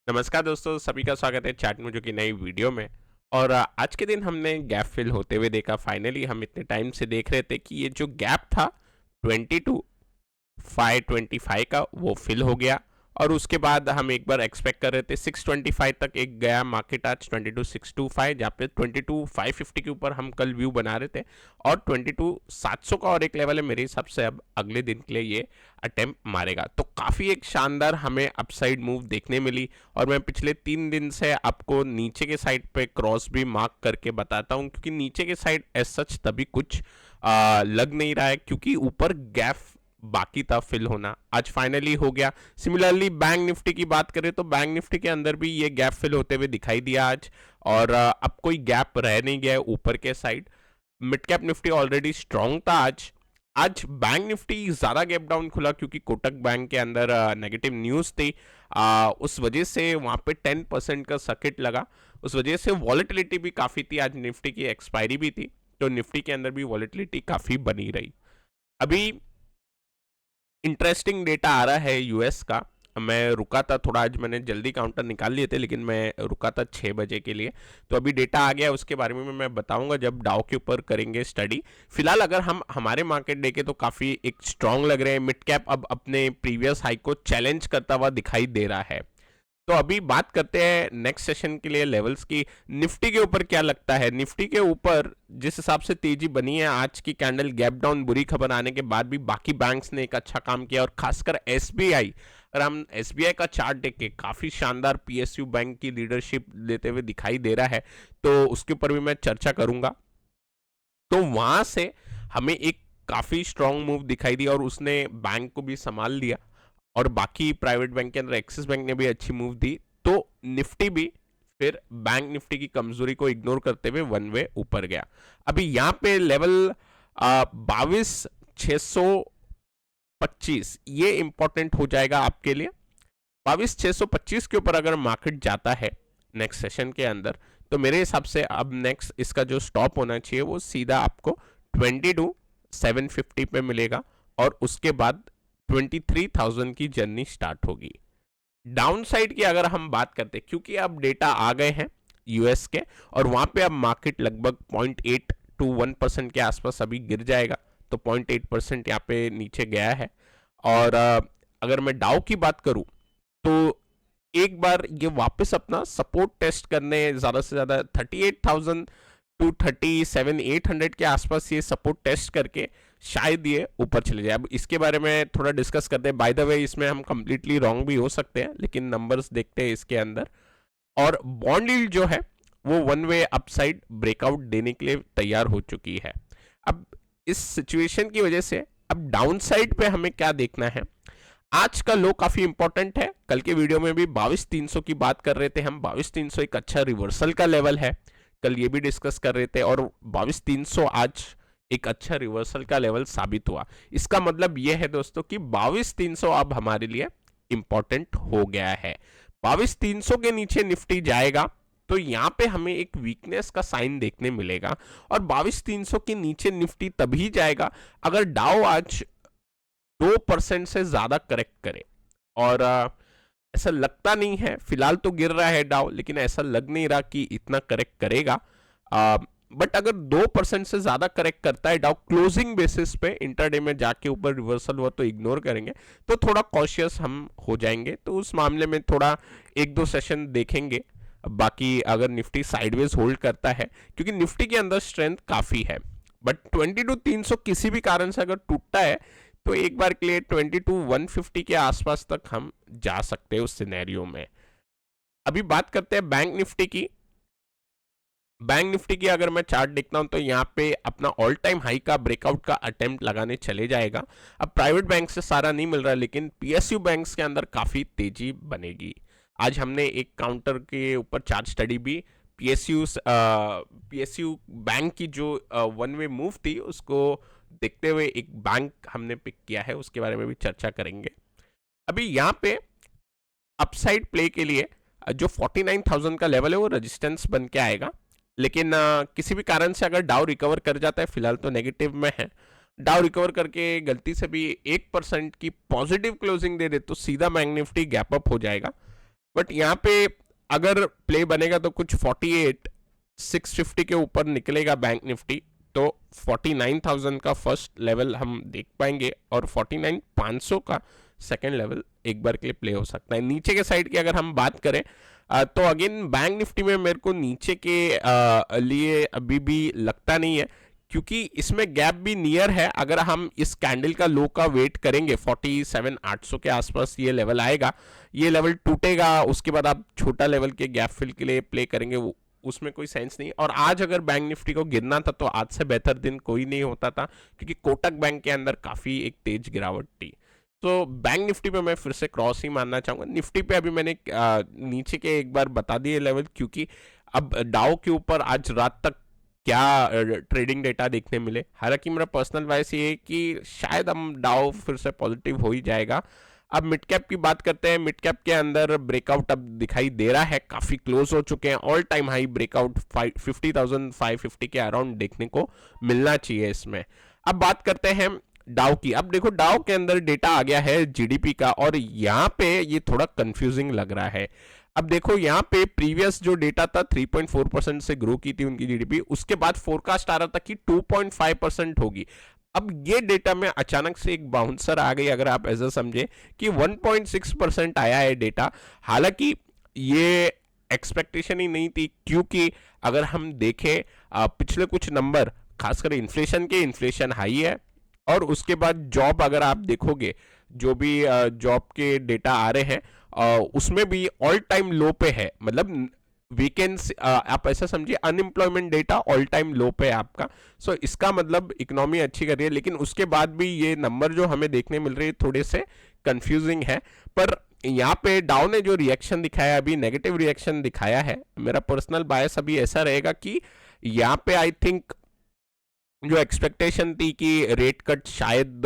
नमस्कार दोस्तों, सभी का स्वागत है चैट मुझे की नई वीडियो में। और आज के दिन हमने गैप फिल होते हुए देखा। फाइनली हम इतने टाइम से देख रहे थे कि ये जो गैप था 22,525 का वो फिल हो गया। और उसके बाद हम एक बार एक्सपेक्ट कर रहे थे 625 तक एक गया मार्केट आज 22,625, जहाँ पे 22,550 के ऊपर हम कल व्यू बना रहे थे। और 22,700 का और एक लेवल है, मेरे हिसाब से अब अगले दिन के लिए ये अटेम्प्ट मारेगा। तो काफ़ी एक शानदार हमें अपसाइड मूव देखने मिली। और मैं पिछले 3 दिन से आपको नीचे के साइड पे क्रॉस भी मार्क करके बताता हूँ, क्योंकि नीचे के साइड एज सच तभी कुछ लग नहीं रहा है, क्योंकि ऊपर गैप बाकी था फिल होना। आज फाइनली हो गया। सिमिलरली बैंक निफ्टी की बात करें तो बैंक निफ्टी के अंदर भी ये गैप फिल होते हुए दिखाई दिया आज। और अब कोई गैप रह नहीं गया है ऊपर के side. Mid cap Nifty already strong था आज। आज बैंक निफ्टी ज़्यादा गैप डाउन खुला, क्योंकि कोटक बैंक के अंदर नेगेटिव न्यूज़ थी। उस वजह से वहाँ पे 10% का सर्किट लगा। उस वजह से वॉलेटिलिटी भी काफ़ी थी। आज निफ्टी की एक्सपायरी भी थी, तो निफ्टी के अंदर भी वॉलेटिलिटी काफ़ी बनी रही। अभी इंटरेस्टिंग डेटा आ रहा है यूएस का। मैं रुका था थोड़ा, आज मैंने जल्दी काउंटर निकाल लिए थे, लेकिन मैं रुका था 6 बजे के लिए। तो अभी डेटा आ गया, उसके बारे में मैं बताऊंगा जब डाउ के ऊपर करेंगे स्टडी। फिलहाल अगर हम हमारे मार्केट देखें तो काफ़ी एक स्ट्रांग लग रहे हैं। मिड कैप अब अपने प्रीवियस हाई को चैलेंज करता हुआ दिखाई दे रहा है। तो अभी बात करते हैं नेक्स्ट सेशन के लिए लेवल्स की। निफ्टी के ऊपर क्या लगता है? निफ्टी के ऊपर जिस हिसाब से तेजी बनी है, आज की कैंडल गैप डाउन बुरी खबर आने के बाद भी बाकी बैंक्स ने एक अच्छा काम किया, और खासकर एसबीआई। अगर हम एसबीआई का चार्ट देखें, काफ़ी शानदार पीएसयू बैंक की लीडरशिप लेते हुए दिखाई दे रहा है, तो उसके ऊपर भी मैं चर्चा करूंगा। तो वहां से हमें एक काफ़ी स्ट्रांग मूव दिखाई दी, और उसने बैंक को भी संभाल लिया। और बाकी प्राइवेट बैंक के अंदर एक्सिस बैंक ने भी अच्छी मूव दी। तो निफ्टी भी फिर बैंक निफ्टी की कमजोरी को इग्नोर करते हुए वन वे ऊपर गया। अभी यहाँ पे लेवल 22,625 ये इंपॉर्टेंट हो जाएगा आपके लिए। 22,625 के ऊपर अगर मार्केट जाता है नेक्स्ट सेशन के अंदर, तो मेरे हिसाब से अब नेक्स्ट इसका जो स्टॉप होना चाहिए वो सीधा आपको 22,750 पे मिलेगा। और उसके बाद 23,000 की जर्नी स्टार्ट होगी। डाउन साइड की अगर हम बात करते हैं, क्योंकि अब डेटा आ गए हैं यूएस के, और वहां पे अब मार्केट लगभग 0.8 टू 1% के आसपास अभी गिर जाएगा। तो 0.8% यहाँ पे नीचे गया है। और अगर मैं डाउ की बात करूं तो एक बार ये वापस अपना सपोर्ट टेस्ट करने, ज़्यादा से ज़्यादा 38,000 टू 37,800 के आसपास ये सपोर्ट टेस्ट करके शायद ये ऊपर चले जाए। अब इसके बारे में थोड़ा डिस्कस करते हैं। बाय द वे, इसमें हम कंप्लीटली रॉन्ग भी हो सकते हैं, लेकिन नंबर्स देखते हैं इसके अंदर। और बॉन्ड यील्ड जो है वो वन वे अपसाइड ब्रेकआउट देने के लिए तैयार हो चुकी है। अब इस सिचुएशन की वजह से अब डाउन साइड पे हमें क्या देखना है? आज का लो काफी इंपॉर्टेंट है। कल के वीडियो में भी 22,300 की बात कर रहे थे हम। 22,300 एक अच्छा रिवर्सल का लेवल है, कल ये भी डिस्कस कर रहे थे। और 22,300 आज एक अच्छा रिवर्सल का लेवल साबित हुआ। इसका मतलब यह है दोस्तों कि 22,300 अब हमारे लिए इंपॉर्टेंट हो गया है। 22,300 के नीचे निफ्टी जाएगा तो यहां पे हमें एक वीकनेस का साइन देखने मिलेगा। और 22,300 के नीचे निफ्टी तभी जाएगा अगर डाउ आज 2% से ज्यादा करेक्ट करे। और ऐसा लगता नहीं है, फिलहाल तो गिर रहा है डाउ, लेकिन ऐसा लग नहीं रहा कि इतना करेक्ट करेगा। बट अगर 2% से ज्यादा करेक्ट करता है डाउ क्लोजिंग बेसिस पे, इंटरडे में जाके ऊपर रिवर्सल हुआ तो इग्नोर करेंगे, तो थोड़ा कॉशियस हम हो जाएंगे। तो उस मामले में थोड़ा 1-2 सेशन देखेंगे। बाकी अगर निफ्टी साइडवेज होल्ड करता है, क्योंकि निफ्टी के अंदर स्ट्रेंथ काफी है, बट 22,300 किसी भी कारण से अगर टूटता है तो एक बार के लिए 22,150 के आसपास तक हम जा सकते हैं उस सिनेरियो में। अभी बात करते हैं बैंक निफ्टी की। बैंक निफ्टी की अगर मैं चार्ट देखता हूं तो यहाँ पे अपना ऑल टाइम हाई का ब्रेकआउट का अटेम्प्ट लगाने चले जाएगा। अब प्राइवेट बैंक से सारा नहीं मिल रहा, लेकिन पीएसयू बैंक्स के अंदर काफी तेजी बनेगी। आज हमने एक काउंटर के ऊपर चार्ट स्टडी भी पीएसयू बैंक की जो वन वे मूव थी उसको देखते हुए एक बैंक हमने पिक किया है, उसके बारे में भी चर्चा करेंगे। अभी यहाँ पे अपसाइड प्ले के लिए जो 49,000 का लेवल है वो रेजिस्टेंस बन के आएगा। लेकिन किसी भी कारण से अगर डाउ रिकवर कर जाता है, फिलहाल तो नेगेटिव में है, डाउ रिकवर करके गलती से भी 1% की पॉजिटिव क्लोजिंग दे दे तो सीधा बैंक निफ्टी गैप अप हो जाएगा। बट यहाँ पे अगर प्ले बनेगा तो कुछ 48,650 के ऊपर निकलेगा बैंक निफ्टी, तो 49,000 का फर्स्ट लेवल हम देख पाएंगे और 49,500 का सेकेंड लेवल एक बार के लिए प्ले हो सकता है। नीचे के साइड की अगर हम बात करें तो अगेन बैंक निफ्टी में मेरे को नीचे के लिए अभी भी लगता नहीं है, क्योंकि इसमें गैप भी नियर है। अगर हम इस कैंडल का लो का वेट करेंगे 47,800 के आसपास ये लेवल आएगा, ये लेवल टूटेगा, उसके बाद आप छोटा लेवल के गैप फिल के लिए प्ले करेंगे, उसमें कोई सेंस नहीं। और आज अगर बैंक निफ्टी को गिरना था तो आज से बेहतर दिन कोई नहीं होता था, क्योंकि कोटक बैंक के अंदर काफ़ी एक तेज गिरावट थी। तो बैंक निफ्टी पे मैं फिर से क्रॉस ही मानना चाहूँगा। निफ्टी पे अभी मैंने नीचे के एक बार बता दिए लेवल, क्योंकि अब डाउ के ऊपर आज रात तक क्या ट्रेडिंग डेटा देखने मिले। हालांकि मेरा पर्सनल वाइस ये है कि शायद हम डाउ फिर से पॉजिटिव हो ही जाएगा। अब मिड कैप की बात करते हैं। मिड कैप के अंदर ब्रेकआउट अब दिखाई दे रहा है, काफ़ी क्लोज हो चुके हैं। ऑल टाइम हाई ब्रेकआउट 50,550 के अराउंड देखने को मिलना चाहिए इसमें। अब बात करते हैं डाउ की। अब देखो डाउ के अंदर डेटा आ गया है जीडीपी का, और यहाँ पे ये थोड़ा कंफ्यूजिंग लग रहा है। अब देखो यहाँ पे प्रीवियस जो डेटा था 3.4% से ग्रो की थी उनकी जीडीपी, उसके बाद फोरकास्ट आ रहा था कि 2.5% होगी। अब ये डेटा में अचानक से एक बाउंसर आ गई, अगर आप ऐसा समझे कि 1.6% आया है डेटा। हालांकि ये एक्सपेक्टेशन ही नहीं थी, क्योंकि अगर हम देखें पिछले कुछ नंबर, खासकर इन्फ्लेशन हाई है, और उसके बाद जॉब अगर आप देखोगे, जो भी जॉब के डेटा आ रहे हैं उसमें भी ऑल टाइम लो पे है। मतलब वीकेंड्स आप ऐसा समझिए, अनएम्प्लॉयमेंट डेटा ऑल टाइम लो पे है आपका। सो इसका मतलब इकोनॉमी अच्छी कर रही है, लेकिन उसके बाद भी ये नंबर जो हमें देखने मिल रहे हैं थोड़े से कंफ्यूजिंग है। पर यहाँ पे डाउ ने जो रिएक्शन दिखाया, अभी नेगेटिव रिएक्शन दिखाया है, मेरा पर्सनल बायस अभी ऐसा रहेगा कि यहाँ पे आई थिंक जो एक्सपेक्टेशन थी कि रेट कट शायद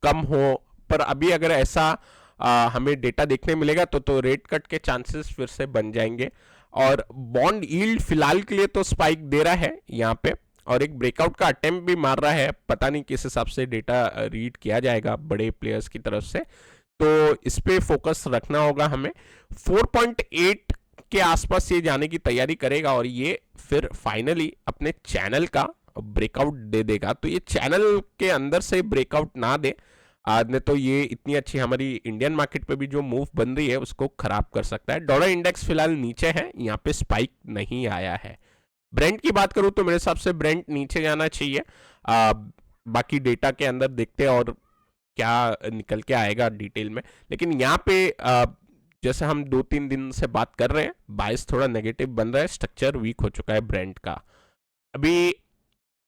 कम हो, पर अभी अगर ऐसा हमें डेटा देखने मिलेगा तो रेट कट के चांसेस फिर से बन जाएंगे। और बॉन्ड यील्ड फिलहाल के लिए तो स्पाइक दे रहा है यहाँ पे, और एक ब्रेकआउट का अटेम्प्ट भी मार रहा है। पता नहीं किस हिसाब से डेटा रीड किया जाएगा बड़े प्लेयर्स की तरफ से, तो इस पे फोकस रखना होगा हमें। 4.8 के आसपास ये जाने की तैयारी करेगा, और ये फिर फाइनली अपने चैनल का ब्रेकआउट दे देगा। तो ये चैनल के अंदर से ब्रेकआउट ना दे ने तो ये इतनी अच्छी हमारी इंडियन मार्केट पे भी जो मूव बन रही है उसको खराब कर सकता है। डॉलर इंडेक्स फिलहाल नीचे है, यहाँ पे स्पाइक नहीं आया है। ब्रेंट की बात करूं तो मेरे हिसाब से ब्रेंट नीचे जाना चाहिए। बाकी डेटा के अंदर देखते हैं और क्या निकल के आएगा डिटेल में, लेकिन यहाँ पे जैसे हम 2-3 दिन से बात कर रहे हैं, बायस थोड़ा नेगेटिव बन रहा है, स्ट्रक्चर वीक हो चुका है ब्रेंट का। अभी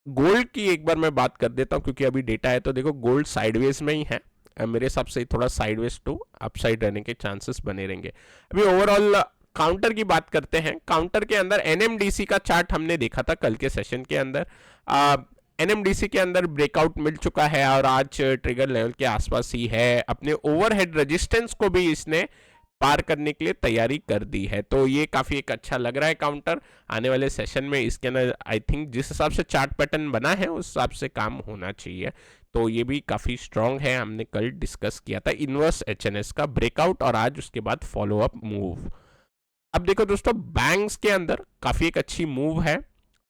गोल्ड की एक बार मैं बात कर देता हूं, क्योंकि अभी डेटा है। तो देखो गोल्ड साइडवेज में ही है, मेरे हिसाब से थोड़ा साइडवेज टू अपसाइड रहने के चांसेस बने रहेंगे। अभी ओवरऑल काउंटर की बात करते हैं। काउंटर के अंदर एनएमडीसी का चार्ट हमने देखा था कल के सेशन के अंदर। एनएमडीसी के अंदर ब्रेकआउट मिल चुका है और आज ट्रिगर लेवल के आसपास ही है। अपने ओवरहेड रेजिस्टेंस को भी इसने पार करने के लिए तैयारी कर दी है, तो ये काफ़ी एक अच्छा लग रहा है काउंटर। आने वाले सेशन में इसके अंदर आई थिंक जिस हिसाब से चार्ट पैटर्न बना है उस हिसाब से काम होना चाहिए, तो ये भी काफ़ी स्ट्रांग है। हमने कल डिस्कस किया था इनवर्स एचएनएस का ब्रेकआउट, और आज उसके बाद फॉलो अप मूव। अब देखो दोस्तों, बैंक्स के अंदर काफ़ी एक अच्छी मूव है,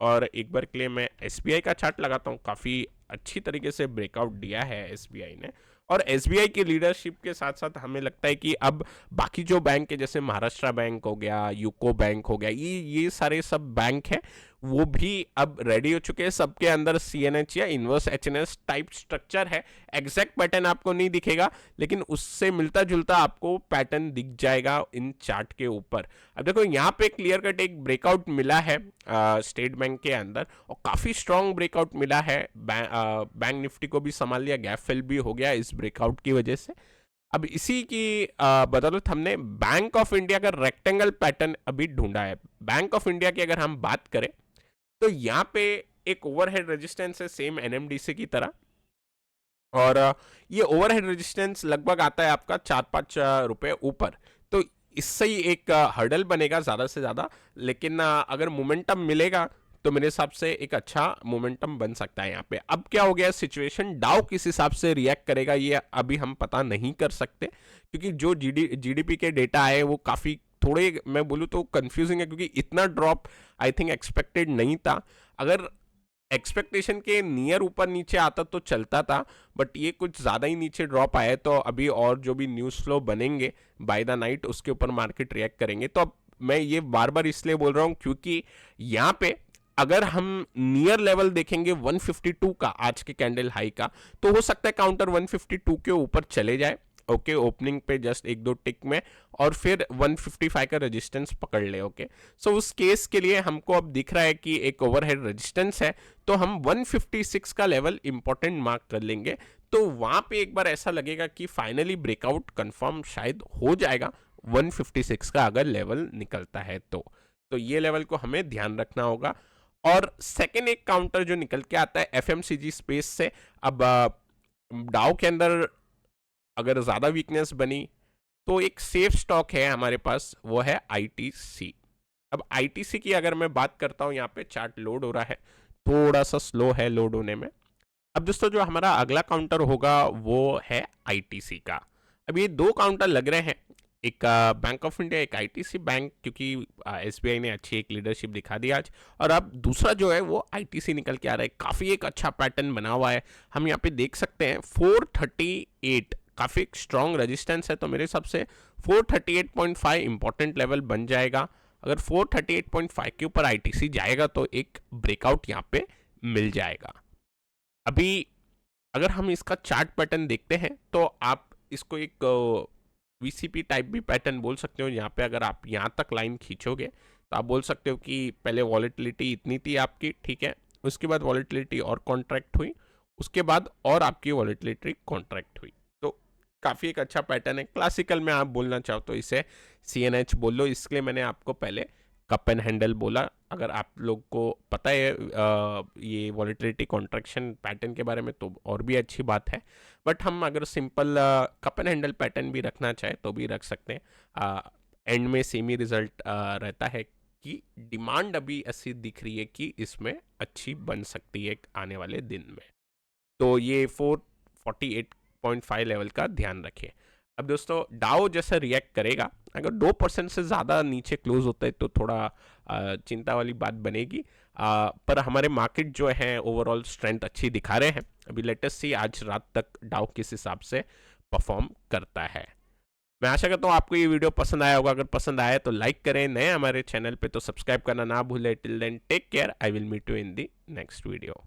और एक बार के लिए मैं एसबीआई का चार्ट लगाता हूँ। काफ़ी अच्छी तरीके से ब्रेकआउट दिया है एसबीआई ने, और एसबीआई की लीडरशिप के साथ साथ हमें लगता है कि अब बाकी जो बैंक है, जैसे महाराष्ट्र बैंक हो गया, यूको बैंक हो गया, ये सारे सब बैंक हैं, वो भी अब रेडी हो चुके हैं। सबके अंदर सीएनएच या इनवर्स एचएनएस टाइप स्ट्रक्चर है। एग्जैक्ट पैटर्न आपको नहीं दिखेगा, लेकिन उससे मिलता जुलता आपको पैटर्न दिख जाएगा इन चार्ट के ऊपर। अब देखो यहाँ पे क्लियर कट एक ब्रेकआउट मिला है स्टेट बैंक के अंदर, और काफ़ी स्ट्रॉन्ग ब्रेकआउट मिला है। बैंक निफ्टी को भी संभाल लिया, गैप फिल भी हो गया इस ब्रेकआउट की वजह से। अब इसी की बदौलत हमने बैंक ऑफ इंडिया का रेक्टेंगल पैटर्न अभी ढूंढा है। बैंक ऑफ इंडिया की अगर हम बात करें तो यहाँ पे एक ओवरहेड रेजिस्टेंस है सेम एनएमडीसी की तरह, और ये ओवरहेड रेजिस्टेंस लगभग आता है आपका 4-5 रुपए ऊपर। तो इससे ही एक हर्डल बनेगा ज़्यादा से ज़्यादा, लेकिन अगर मोमेंटम मिलेगा तो मेरे हिसाब से एक अच्छा मोमेंटम बन सकता है यहाँ पे। अब क्या हो गया सिचुएशन, डाउ किस हिसाब से रिएक्ट करेगा ये अभी हम पता नहीं कर सकते, क्योंकि जो जीडीपी के डेटा आए वो काफ़ी थोड़े मैं बोलूँ तो कंफ्यूजिंग है, क्योंकि इतना ड्रॉप आई थिंक एक्सपेक्टेड नहीं था। अगर एक्सपेक्टेशन के नियर ऊपर नीचे आता तो चलता था, बट ये कुछ ज़्यादा ही नीचे ड्रॉप आया, तो अभी और जो भी न्यूज़ फ्लो बनेंगे बाय द नाइट उसके ऊपर मार्केट रिएक्ट करेंगे। तो अब मैं ये बार बार इसलिए बोल रहा हूँ क्योंकि यहाँ पे अगर हम नियर लेवल देखेंगे 152 का, आज के कैंडल हाई का, तो हो सकता है काउंटर 152 के ऊपर चले जाए, ओके, ओपनिंग पे जस्ट एक दो टिक में, और फिर 155 का रेजिस्टेंस पकड़ ले, ओके। सो उस केस के लिए हमको अब दिख रहा है कि एक ओवरहेड रेजिस्टेंस है, तो हम 156 का लेवल इंपॉर्टेंट मार्क कर लेंगे। तो वहां पे एक बार ऐसा लगेगा कि फाइनली ब्रेकआउट कंफर्म शायद हो जाएगा 156 का, अगर लेवल निकलता है तो ये लेवल को हमें ध्यान रखना होगा। और सेकेंड एक काउंटर जो निकल के आता है एफएमसीजी स्पेस से, अब डाउ के अंदर अगर ज़्यादा वीकनेस बनी तो एक सेफ स्टॉक है हमारे पास, वो है आईटीसी। अब आईटीसी की अगर मैं बात करता हूँ, यहाँ पे चार्ट लोड हो रहा है, थोड़ा सा स्लो है लोड होने में। अब दोस्तों जो हमारा अगला काउंटर होगा वो है आईटीसी का। अब ये दो काउंटर लग रहे हैं, एक बैंक ऑफ इंडिया, एक आईटीसी बैंक, क्योंकि एसबीआई ने अच्छी एक लीडरशिप दिखा दी आज। और अब दूसरा जो है वो आईटीसी निकल के आ रहा है, काफ़ी एक अच्छा पैटर्न बना हुआ है। हम यहाँ पे देख सकते हैं 438 काफ़ी एक स्ट्रॉन्ग रेजिस्टेंस है, तो मेरे हिसाब से 438.5 इंपॉर्टेंट लेवल बन जाएगा। अगर 438.5 के ऊपर आईटीसी जाएगा तो एक ब्रेकआउट यहाँ पे मिल जाएगा। अभी अगर हम इसका चार्ट पैटर्न देखते हैं तो आप इसको एक वीसीपी टाइप भी पैटर्न बोल सकते हो। यहाँ पे अगर आप यहाँ तक लाइन खींचोगे तो आप बोल सकते हो कि पहले वॉलेटिलिटी इतनी थी आपकी, ठीक है, उसके बाद वॉलेटिलिटी और कॉन्ट्रैक्ट हुई, उसके बाद और आपकी वॉलेटिलिटी कॉन्ट्रैक्ट हुई। तो काफ़ी एक अच्छा पैटर्न है। क्लासिकल में आप बोलना चाहो तो इसे CNH बोल लो, इसलिए मैंने आपको पहले कप एंड हैंडल बोला। अगर आप लोग को पता है ये वॉलेटिलिटी कॉन्ट्रैक्शन पैटर्न के बारे में तो और भी अच्छी बात है, बट हम अगर simple cup and handle pattern भी रखना चाहे तो भी रख सकते हैं। एंड में सेमी रिजल्ट रहता है कि डिमांड अभी ऐसी दिख रही है कि इसमें अच्छी बन सकती है आने वाले दिन में। तो ये 448.5 लेवल का ध्यान रखें। अब दोस्तों डाउ जैसा रिएक्ट करेगा, अगर 2% से ज़्यादा नीचे क्लोज होता है तो थोड़ा चिंता वाली बात बनेगी। पर हमारे मार्केट जो है ओवरऑल स्ट्रेंथ अच्छी दिखा रहे हैं। अभी लेटेस्ट सी आज रात तक डाउ किस हिसाब से परफॉर्म करता है। मैं आशा करता हूँ आपको ये वीडियो पसंद आया होगा। अगर पसंद आया तो लाइक करें, नए हमारे चैनल पे तो सब्सक्राइब करना ना भूलें। Till then take care, I will meet you in the next video.